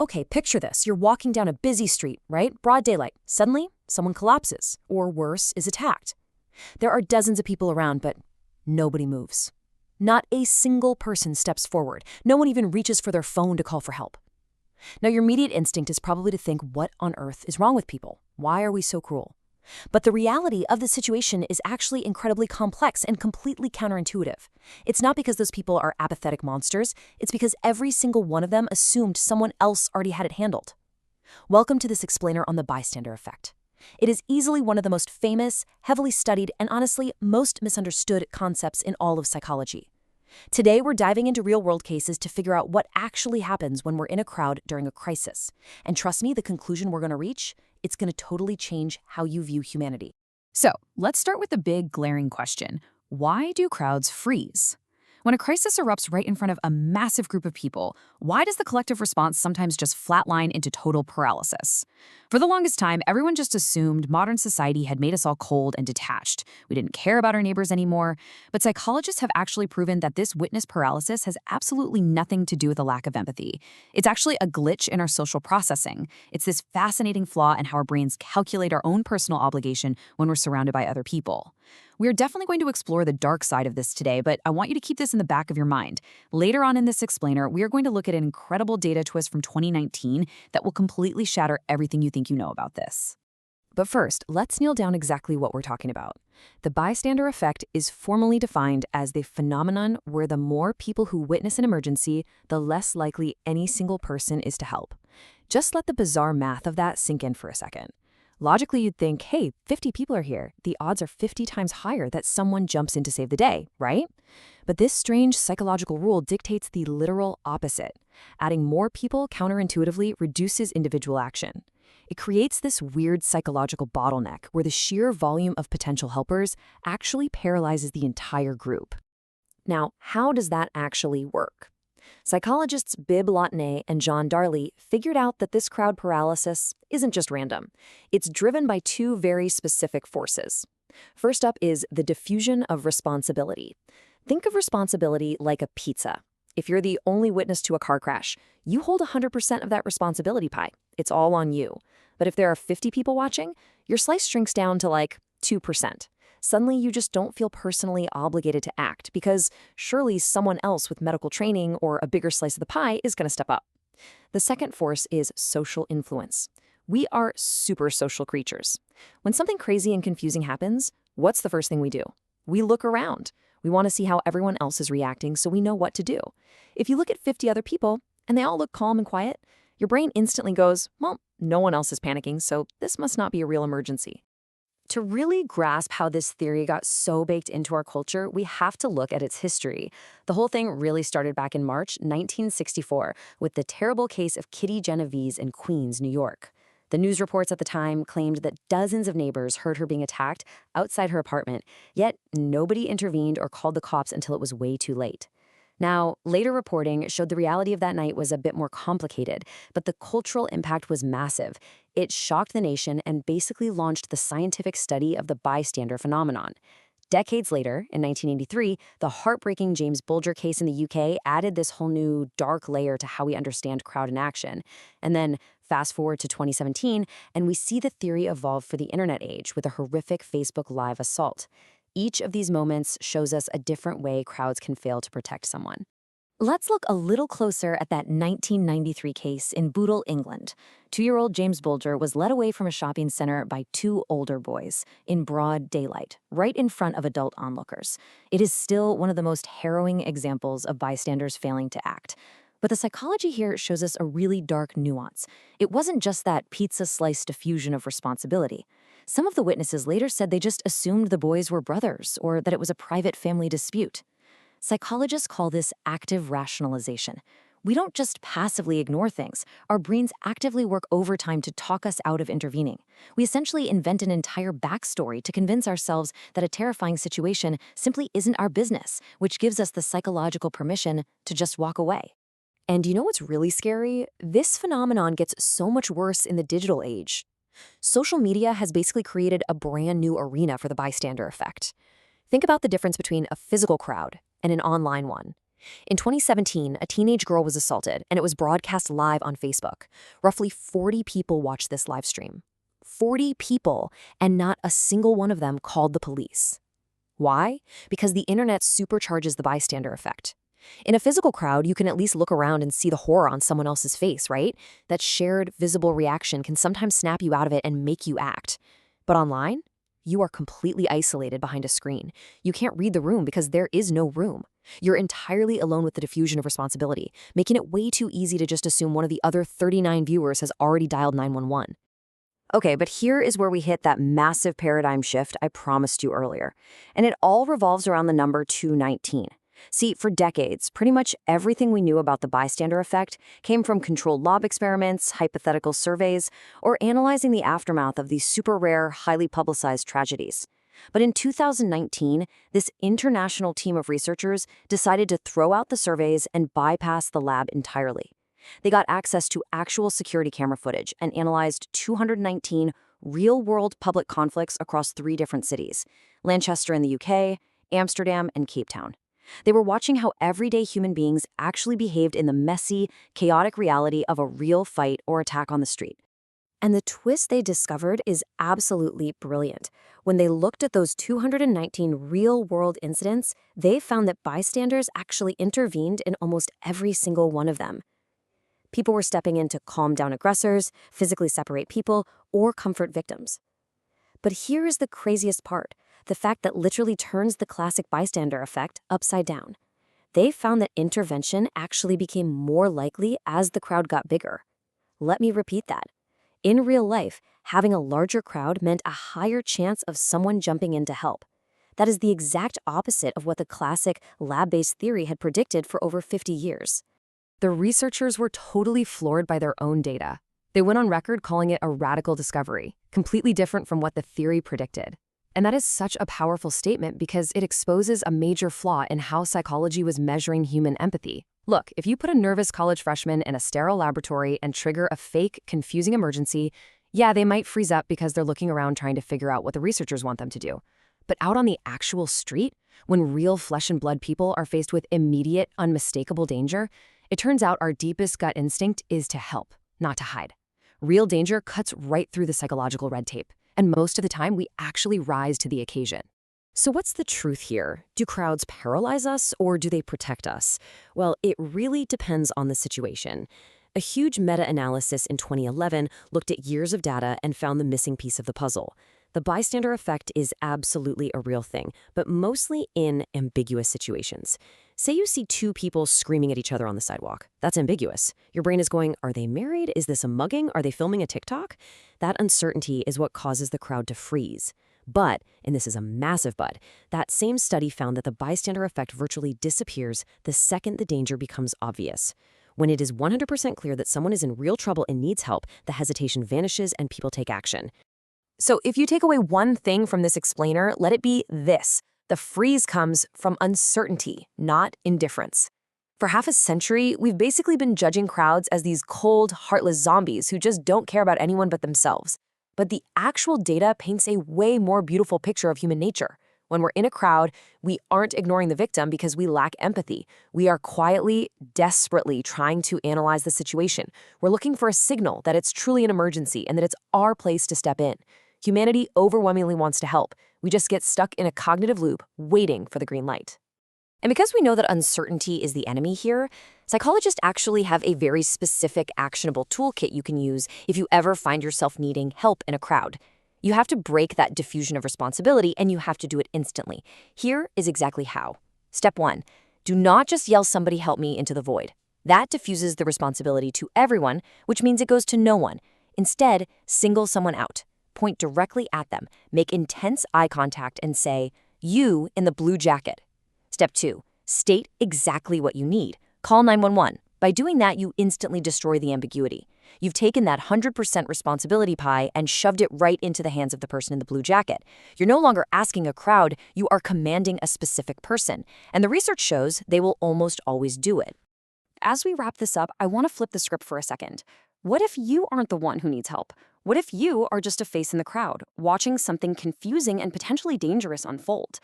Okay, picture this. You're walking down a busy street, right? Broad daylight. Suddenly, someone collapses, or worse, is attacked. There are dozens of people around, but nobody moves. Not a single person steps forward. No one even reaches for their phone to call for help. Now, your immediate instinct is probably to think, what on earth is wrong with people? Why are we so cruel? But the reality of the situation is actually incredibly complex and completely counterintuitive. It's not because those people are apathetic monsters, it's because every single one of them assumed someone else already had it handled. Welcome to this explainer on the bystander effect. It is easily one of the most famous, heavily studied, and honestly, most misunderstood concepts in all of psychology. Today, we're diving into real-world cases to figure out what actually happens when we're in a crowd during a crisis. And trust me, the conclusion we're going to reach, it's going to totally change how you view humanity. So, let's start with the big, glaring question. Why do crowds freeze? When a crisis erupts right in front of a massive group of people, why does the collective response sometimes just flatline into total paralysis? For the longest time, everyone just assumed modern society had made us all cold and detached. We didn't care about our neighbors anymore. But psychologists have actually proven that this witness paralysis has absolutely nothing to do with a lack of empathy. It's actually a glitch in our social processing. It's this fascinating flaw in how our brains calculate our own personal obligation when we're surrounded by other people. We're definitely going to explore the dark side of this today, but I want you to keep this in the back of your mind. Later on in this explainer, we are going to look at an incredible data twist from 2019 that will completely shatter everything you think you know about this. But first, let's nail down exactly what we're talking about. The bystander effect is formally defined as the phenomenon where the more people who witness an emergency, the less likely any single person is to help. Just let the bizarre math of that sink in for a second. Logically, you'd think, hey, 50 people are here. The odds are 50 times higher that someone jumps in to save the day, right? But this strange psychological rule dictates the literal opposite. Adding more people counterintuitively reduces individual action. It creates this weird psychological bottleneck where the sheer volume of potential helpers actually paralyzes the entire group. Now, how does that actually work? Psychologists Bibb Latané and John Darley figured out that this crowd paralysis isn't just random. It's driven by two very specific forces. First up is the diffusion of responsibility. Think of responsibility like a pizza. If you're the only witness to a car crash, you hold 100% of that responsibility pie. It's all on you. But if there are 50 people watching, your slice shrinks down to like 2%. Suddenly, you just don't feel personally obligated to act because surely someone else with medical training or a bigger slice of the pie is going to step up. The second force is social influence. We are super social creatures. When something crazy and confusing happens, what's the first thing we do? We look around. We want to see how everyone else is reacting so we know what to do. If you look at 50 other people and they all look calm and quiet, your brain instantly goes, well, no one else is panicking, so this must not be a real emergency. To really grasp how this theory got so baked into our culture, we have to look at its history. The whole thing really started back in March 1964 with the terrible case of Kitty Genovese in Queens, New York. The news reports at the time claimed that dozens of neighbors heard her being attacked outside her apartment, yet nobody intervened or called the cops until it was way too late. Now, later reporting showed the reality of that night was a bit more complicated, but the cultural impact was massive. It shocked the nation and basically launched the scientific study of the bystander phenomenon. Decades later, in 1983, the heartbreaking James Bulger case in the UK added this whole new dark layer to how we understand crowd inaction. And then fast forward to 2017, and we see the theory evolve for the internet age with a horrific Facebook Live assault. Each of these moments shows us a different way crowds can fail to protect someone. Let's look a little closer at that 1993 case in Bootle, England. 2-year-old James Bulger was led away from a shopping center by two older boys in broad daylight, right in front of adult onlookers. It is still one of the most harrowing examples of bystanders failing to act. But the psychology here shows us a really dark nuance. It wasn't just that pizza slice diffusion of responsibility. Some of the witnesses later said they just assumed the boys were brothers or that it was a private family dispute. Psychologists call this active rationalization. We don't just passively ignore things. Our brains actively work overtime to talk us out of intervening. We essentially invent an entire backstory to convince ourselves that a terrifying situation simply isn't our business, which gives us the psychological permission to just walk away. And you know what's really scary? This phenomenon gets so much worse in the digital age. Social media has basically created a brand new arena for the bystander effect. Think about the difference between a physical crowd and an online one. In 2017, a teenage girl was assaulted, and it was broadcast live on Facebook. Roughly 40 people watched this live stream. 40 people, and not a single one of them called the police. Why? Because the internet supercharges the bystander effect. In a physical crowd, you can at least look around and see the horror on someone else's face, right? That shared, visible reaction can sometimes snap you out of it and make you act. But online, you are completely isolated behind a screen. You can't read the room because there is no room. You're entirely alone with the diffusion of responsibility, making it way too easy to just assume one of the other 39 viewers has already dialed 911. Okay, but here is where we hit that massive paradigm shift I promised you earlier. And it all revolves around the number 219. See, for decades, pretty much everything we knew about the bystander effect came from controlled lab experiments, hypothetical surveys, or analyzing the aftermath of these super rare, highly publicized tragedies. But in 2019, this international team of researchers decided to throw out the surveys and bypass the lab entirely. They got access to actual security camera footage and analyzed 219 real-world public conflicts across 3 different cities: Manchester in the UK, Amsterdam, and Cape Town. They were watching how everyday human beings actually behaved in the messy, chaotic reality of a real fight or attack on the street. And the twist they discovered is absolutely brilliant. When they looked at those 219 real-world incidents, they found that bystanders actually intervened in almost every single one of them. People were stepping in to calm down aggressors, physically separate people, or comfort victims. But here is the craziest part, the fact that literally turns the classic bystander effect upside down. They found that intervention actually became more likely as the crowd got bigger. Let me repeat that. In real life, having a larger crowd meant a higher chance of someone jumping in to help. That is the exact opposite of what the classic lab-based theory had predicted for over 50 years. The researchers were totally floored by their own data. They went on record calling it a radical discovery, completely different from what the theory predicted. And that is such a powerful statement because it exposes a major flaw in how psychology was measuring human empathy. Look, if you put a nervous college freshman in a sterile laboratory and trigger a fake, confusing emergency, yeah, they might freeze up because they're looking around trying to figure out what the researchers want them to do. But out on the actual street, when real flesh and blood people are faced with immediate, unmistakable danger, it turns out our deepest gut instinct is to help, not to hide. Real danger cuts right through the psychological red tape, and most of the time we actually rise to the occasion. So what's the truth here? Do crowds paralyze us or do they protect us? Well, it really depends on the situation. A huge meta-analysis in 2011 looked at years of data and found the missing piece of the puzzle. The bystander effect is absolutely a real thing, but mostly in ambiguous situations. Say you see 2 people screaming at each other on the sidewalk. That's ambiguous. Your brain is going, are they married? Is this a mugging? Are they filming a TikTok? That uncertainty is what causes the crowd to freeze. But, and this is a massive but, that same study found that the bystander effect virtually disappears the second the danger becomes obvious. When it is 100% clear that someone is in real trouble and needs help, the hesitation vanishes and people take action. So if you take away one thing from this explainer, let it be this. The freeze comes from uncertainty, not indifference. For half a century, we've basically been judging crowds as these cold, heartless zombies who just don't care about anyone but themselves. But the actual data paints a way more beautiful picture of human nature. When we're in a crowd, we aren't ignoring the victim because we lack empathy. We are quietly, desperately trying to analyze the situation. We're looking for a signal that it's truly an emergency and that it's our place to step in. Humanity overwhelmingly wants to help. We just get stuck in a cognitive loop, waiting for the green light. And because we know that uncertainty is the enemy here, psychologists actually have a very specific, actionable toolkit you can use if you ever find yourself needing help in a crowd. You have to break that diffusion of responsibility, and you have to do it instantly. Here is exactly how. Step 1. Do not just yell "somebody help me" into the void. That diffuses the responsibility to everyone, which means it goes to no one. Instead, single someone out. Point directly at them, make intense eye contact, and say, "You in the blue jacket." Step 2, state exactly what you need. Call 911. By doing that, you instantly destroy the ambiguity. You've taken that 100% responsibility pie and shoved it right into the hands of the person in the blue jacket. You're no longer asking a crowd, you are commanding a specific person. And the research shows they will almost always do it. As we wrap this up, I want to flip the script for a second. What if you aren't the one who needs help? What if you are just a face in the crowd, watching something confusing and potentially dangerous unfold?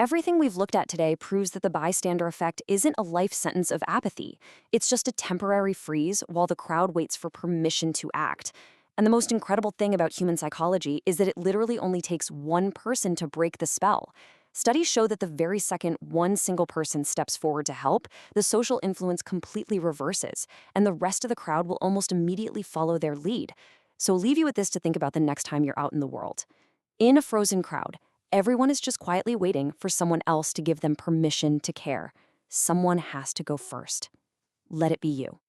Everything we've looked at today proves that the bystander effect isn't a life sentence of apathy. It's just a temporary freeze while the crowd waits for permission to act. And the most incredible thing about human psychology is that it literally only takes one person to break the spell. Studies show that the very second one single person steps forward to help, the social influence completely reverses, and the rest of the crowd will almost immediately follow their lead. So I'll leave you with this to think about the next time you're out in the world. In a frozen crowd, everyone is just quietly waiting for someone else to give them permission to care. Someone has to go first. Let it be you.